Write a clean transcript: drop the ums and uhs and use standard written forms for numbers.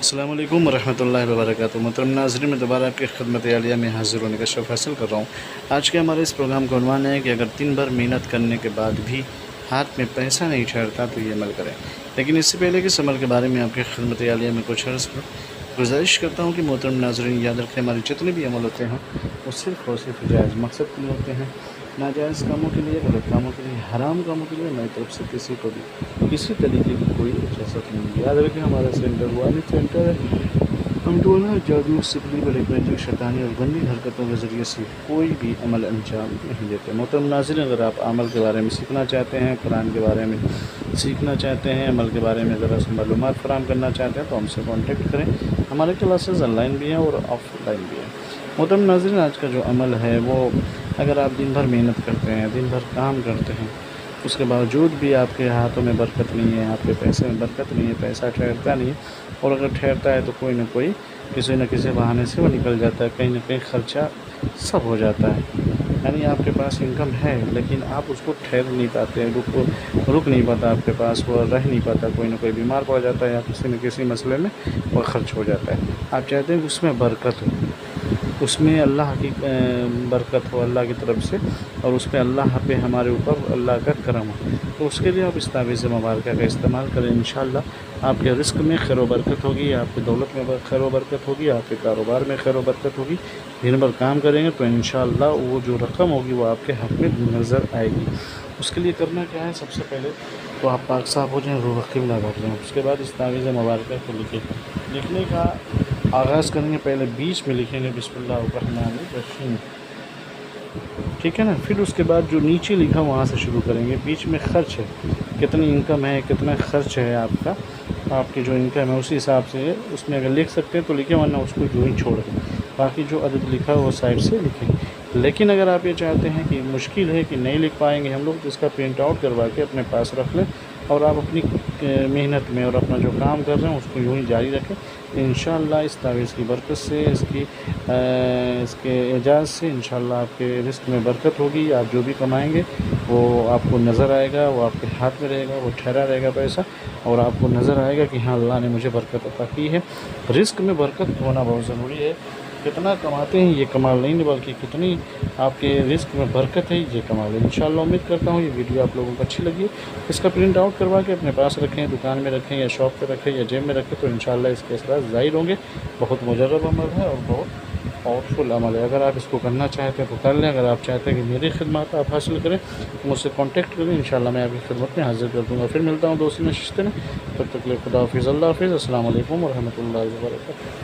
अस्सलामु अलैकुम वरहमतुल्लाहि वबरकातुहू। मोहतरम नाज़रीन, मैं दोबारा आपकी खिदमत आलिया में हाज़िर होने का शर्फ हासिल कर रहा हूँ। आज के हमारे इस प्रोग्राम का उन्वान है कि अगर दिन भर मेहनत करने के बाद भी हाथ में पैसा नहीं ठहरता तो ये अमल करें। लेकिन इससे पहले कि इस अमल के बारे में आपकी खिदमत आलिया में कुछ अर्ज़ गुजारिश करता हूँ कि मोहतरम नाज़रीन याद रखें, हमारे जितने भी अमल होते हैं वो सिर्फ़ और सिर्फ जायज़ मकसद के लिए होते हैं। नाजायज़ कामों के लिए, गलत कामों के लिए, हराम कामों के लिए हमारी तरफ से किसी को भी किसी तरीके की कोई इजाज़त नहीं है। याद रखें, हमारा सेंटर वालिद सेंटर है। हम टोना जादू, सिपली, बड़े शैतानी और गंदी हरकतों के ज़रिए से कोई भी अमल अंजाम नहीं देते। मोहतरम नाज़रीन, अगर आप अमल के बारे में सीखना चाहते हैं, कुरान के बारे में सीखना चाहते हैं, अमल के बारे में ज़रा सी मालूमात फ़राहम करना चाहते हैं तो हमसे कॉन्टेक्ट करें। हमारे क्लासेस ऑनलाइन भी हैं और ऑफलाइन भी हैं। मोहतरम नाज़रीन, आज का जो अमल है वो, अगर आप दिन भर मेहनत करते हैं, दिन भर काम करते हैं, उसके बावजूद भी आपके हाथों में बरकत नहीं है, आपके पैसे में बरकत नहीं है, पैसा ठहरता नहीं है, और अगर ठहरता है तो कोई ना कोई किसी न किसी बहाने से वो निकल जाता है, कहीं ना कहीं ख़र्चा सब हो जाता है। यानी आपके पास इनकम है लेकिन आप उसको ठहर नहीं पाते, रुक नहीं पाता आपके पास, वो रह नहीं पाता, कोई ना कोई बीमार पड़ जाता है या किसी न किसी मसले में वो खर्च हो जाता है। आप चाहते हैं कि उसमें बरकत हो, उसमें अल्लाह की बरकत हो अल्लाह की तरफ से, और उस पर अल्लाह पे हमारे ऊपर अल्लाह का करम हो, तो उसके लिए आप इस तावीज़ मुबारक का इस्तेमाल करें। इंशाअल्लाह आपके रिस्क में खैर व बरकत होगी, आपकी दौलत में खैर व बरकत होगी, आपके कारोबार में खैर व बरकत होगी। दिन भर काम करेंगे तो इंशाअल्लाह वो जो रकम होगी वो आपके हक़ में नज़र आएगी। उसके लिए करना क्या है, सबसे पहले तो आप पाक साफ़ हो जाएँ, रूह क़िबला बैठ जाएँ। उसके बाद इस तावीज़ मुबारक को लिखने का आगाज़ करेंगे। पहले बीच में लिखेंगे बिस्मिल्लाहिर्रहमानिर्रहीम, ठीक है ना। फिर उसके बाद जो नीचे लिखा वहाँ से शुरू करेंगे। बीच में ख़र्च है, कितनी इनकम है, कितना ख़र्च है आपका, आपकी जो इनकम है उसी हिसाब से उसमें अगर लिख सकते हैं तो लिखें, वरना उसको जो ही छोड़ दें। बाकी जो अदद लिखा है वो साइड से लिखें। लेकिन अगर आप ये चाहते हैं कि मुश्किल है कि नहीं लिख पाएंगे हम लोग, तो इसका प्रिंट आउट करवा के अपने पास रख लें और आप अपनी मेहनत में और अपना जो काम कर रहे हैं उसको यूँ ही जारी रखें। इंशाअल्लाह इस तावीज़ की बरकत से, इसके एजाज़ से इंशाअल्लाह आपके रिस्क में बरकत होगी। आप जो भी कमाएंगे वो आपको नज़र आएगा, वो आपके हाथ में रहेगा, वो ठहरा रहेगा पैसा, और आपको नज़र आएगा कि हाँ अल्लाह ने मुझे बरकत अता की है। रिस्क में बरकत होना बहुत ज़रूरी है। कितना कमाते हैं ये कमाल नहीं, बल्कि कितनी आपके रिस्क में बरकत है ये कमाल है। इंशाअल्लाह उम्मीद करता हूँ ये वीडियो आप लोगों को अच्छी लगी। इसका प्रिंट आउट करवा के अपने पास रखें, दुकान में रखें या शॉप पे रखें या जेब में रखें, तो इंशाअल्लाह इसके असरात ज़ाहिर होंगे। बहुत मुजर्रब अमल है और बहुत पावरफुल अमल है। अगर आप इसको करना चाहते हैं तो कर लें। अगर आप चाहते हैं कि मेरी खिदमत आप हासिल करें तो मुझसे कॉन्टेक्ट करें, इंशाअल्लाह मैं आपकी खिदमत में हाजिर कर दूँगा। फिर मिलता हूँ दोस्ती नशिस्त में, तब तक के लिए खुदा हाफिज़, अल्लाह हाफिज़, अस्सलामु अलैकुम वरहमतुल्लाहि वबरकातुहू।